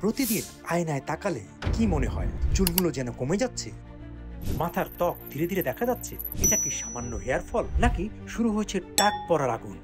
প্রতিদিন আয়নায় তাকালে কি মনে হয়? চুলগুলো যেন কমে যাচ্ছে, মাথার ত্বক ধীরে ধীরে দেখা যাচ্ছে। এটা কি সামান্য হেয়ার ফল, নাকি শুরু হয়েছে টাক পড়ার আগুন?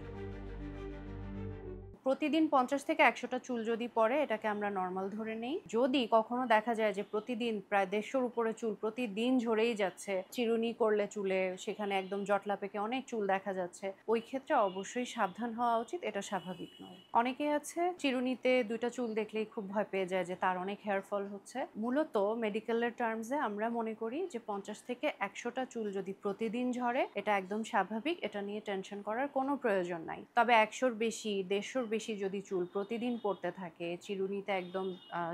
প্রতিদিন 50 থেকে 100টা চুল যদি পড়ে এটাকে আমরা নর্মাল ধরে নেই। যদি কখনো দেখা যায় যে প্রতিদিন প্রায় 150-র উপরে চুল প্রতিদিন ঝরেই যাচ্ছে, চিরুনি করলে চুলে সেখানে একদম জটলা পেকে অনেক চুল দেখা যাচ্ছে, ওই ক্ষেত্রে অবশ্যই সাবধান হওয়া উচিত। এটা স্বাভাবিক নয়। অনেকেই আছে চিরুনিতে 2টা চুল দেখলেই খুব ভয় পেয়ে যায় যে তার অনেক হেয়ার ফল হচ্ছে। মূলত মেডিকেলের টার্মসে আমরা মনে করি যে 50 থেকে 100টা চুল যদি প্রতিদিন ঝরে এটা একদম স্বাভাবিক, এটা নিয়ে টেনশন করার কোনো প্রয়োজন নাই। তবে 100-র বেশি, 150-র বেশি যদি চুল প্রতিদিন পড়তে থাকে, চিরুনিতে একদম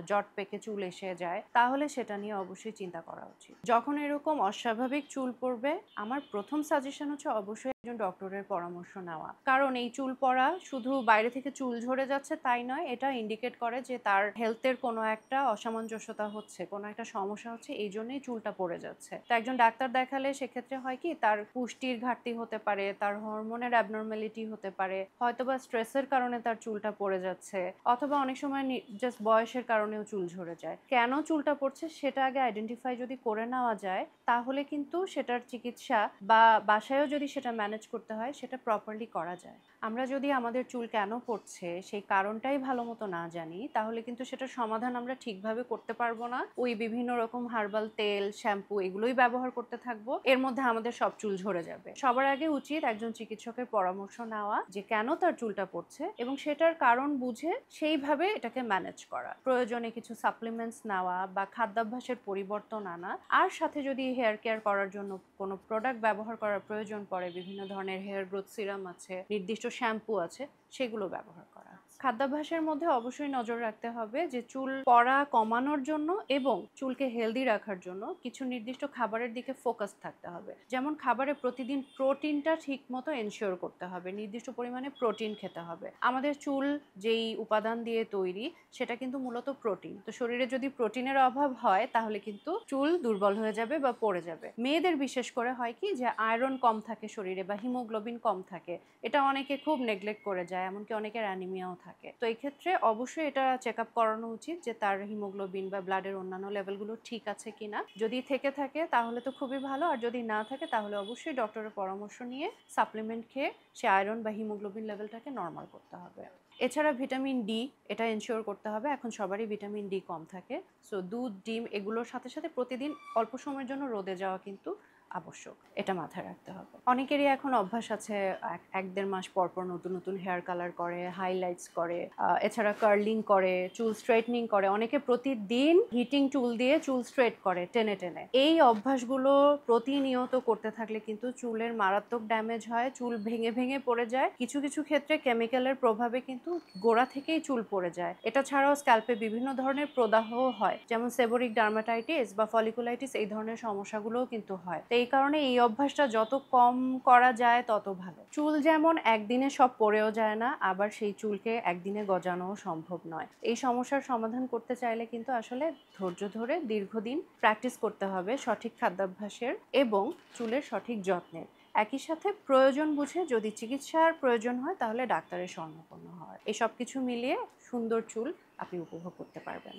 জট পেকে চুল এসে যায়, তাহলে সেটা নিয়ে অবশ্যই চিন্তা করা উচিত। যখন এরকম অস্বাভাবিক চুল পড়বে, আমার প্রথম সাজেশন হচ্ছে অবশ্যই একজন ডক্টরের পরামর্শ নেওয়া। কারণ এই চুল পড়া শুধু বাইরে থেকে চুল ঝরে যাচ্ছে তাই নয়, এটা ইন্ডিকেট করে যে তার হেলথের কোনো একটা অসামঞ্জস্যতা হচ্ছে, কোনো একটা সমস্যা হচ্ছে, এই জন্যই চুলটা পড়ে যাচ্ছে। তো একজন ডাক্তার দেখালে সেক্ষেত্রে হয় কি, তার পুষ্টির ঘাটতি হতে পারে, তার হরমোনের অ্যাবনর্মালিটি হতে পারে, হয়তোবা স্ট্রেসের কারণে তার চুলটা পড়ে যাচ্ছে, অথবা অনেক সময় জাস্ট বয়সের কারণেও চুল ঝরে যায়। কেন চুলটা পড়ছে সেটা আগে আইডেন্টিফাই যদি করে নেওয়া যায়, তাহলে কিন্তু সেটার চিকিৎসা বা বাসায়ও যদি সেটা ম্যানেজ করতে হয় সেটা প্রপারলি করা যায়। আমরা যদি আমাদের চুল কেন পড়ছে সেই কারণটাই ভালো মতো না জানি, তাহলে কিন্তু সেটার সমাধান আমরা ঠিকভাবে করতে পারবো না। ওই বিভিন্ন রকম হার্বাল তেল, শ্যাম্পু এগুলোই ব্যবহার করতে থাকবো, এর মধ্যে আমাদের সব চুল ঝরে যাবে। সবার আগে উচিত একজন চিকিৎসকের পরামর্শ নেওয়া যে কেন তার চুলটা পড়ছে এবং সেটার কারণ বুঝে সেইভাবে এটাকে ম্যানেজ করা। প্রয়োজনে কিছু সাপ্লিমেন্টস নেওয়া বা খাদ্যাভ্যাসের পরিবর্তন আনা, আর সাথে যদি হেয়ার কেয়ার করার জন্য কোনো প্রোডাক্ট ব্যবহার করার প্রয়োজন পড়ে, বিভিন্ন ধরনের হেয়ার গ্রোথ সিরাম আছে, নির্দিষ্ট শ্যাম্পু আছে, সেগুলো ব্যবহার করা। খাদ্যাভ্যাসের মধ্যে অবশ্যই নজর রাখতে হবে যে চুল পড়া কমানোর জন্য এবং চুলকে হেলদি রাখার জন্য কিছু নির্দিষ্ট খাবারের দিকে ফোকাস থাকতে হবে। যেমন খাবারে প্রতিদিন প্রোটিনটা ঠিক মতো এনশিওর করতে হবে, নির্দিষ্ট পরিমাণে প্রোটিন খেতে হবে। আমাদের চুল যেই উপাদান দিয়ে তৈরি সেটা কিন্তু মূলত প্রোটিন। তো শরীরে যদি প্রোটিনের অভাব হয় তাহলে কিন্তু চুল দুর্বল হয়ে যাবে বা পড়ে যাবে। মেয়েদের বিশেষ করে হয় কি যে আয়রন কম থাকে শরীরে বা হিমোগ্লোবিন কম থাকে, এটা অনেকে খুব নেগলেক্ট করে যায়, এমনকি অনেকের অ্যানিমিয়াও থাকে। তো এই ক্ষেত্রে অবশ্যই এটা চেক আপ করানো উচিত যে তার হিমোগ্লোবিন বা ব্লাডের অন্যান্য লেভেলগুলো ঠিক আছে কিনা। যদি থেকে থাকে তাহলে তো খুবই ভালো, আর যদি না থাকে তাহলে অবশ্যই ডক্টরের পরামর্শ নিয়ে সাপ্লিমেন্ট খেয়ে সে আয়রন বা হিমোগ্লোবিন লেভেলটাকে নর্মাল করতে হবে। এছাড়া ভিটামিন ডি এটা এনশিওর করতে হবে। এখন সবারই ভিটামিন ডি কম থাকে, সো দুধ, ডিম এগুলোর সাথে সাথে প্রতিদিন অল্প সময়ের জন্য রোদে যাওয়া কিন্তু আবশ্যক, এটা মাথায় রাখতে হবে। অনেকেরই এখন অভ্যাস আছে 1-1.5 মাস পর পর নতুন নতুন হেয়ার কালার করে, হাইলাইটস করে, এছাড়া কার্লিং করে, চুল স্ট্রেটনিং করে। অনেকে প্রতিদিন হিটিং টুল দিয়ে চুল স্ট্রেট করে টেনে টেনে। এই অভ্যাসগুলো প্রতিনিয়ত করতে থাকলে কিন্তু চুলের মারাত্মক ড্যামেজ হয়, চুল ভেঙে ভেঙে পড়ে যায়। কিছু কিছু ক্ষেত্রে কেমিক্যালের প্রভাবে কিন্তু গোড়া থেকেই চুল পড়ে যায়। এটা ছাড়াও স্ক্যাল্পে বিভিন্ন ধরনের প্রদাহ হয়, যেমন সেবোরিক ডার্মাটাইটিস বা ফলিকুলাইটিস, এই ধরনের সমস্যাগুলোও কিন্তু হয়। এই কারণে এই অভ্যাসটা যত কম করা যায় তত ভালো। চুল যেমন একদিনে সব পড়েও যায় না, আবার সেই চুলকে একদিনে গজানোও সম্ভব নয়। এই সমস্যার সমাধান করতে চাইলে কিন্তু আসলে ধৈর্য ধরে দীর্ঘদিন প্র্যাকটিস করতে হবে সঠিক খাদ্যাভ্যাসের এবং চুলের সঠিক যত্নের। একই সাথে প্রয়োজন বুঝে যদি চিকিৎসার প্রয়োজন হয় তাহলে ডাক্তারের শরণাপন্ন হয়। এই সব কিছু মিলিয়ে সুন্দর চুল আপনি উপভোগ করতে পারবেন।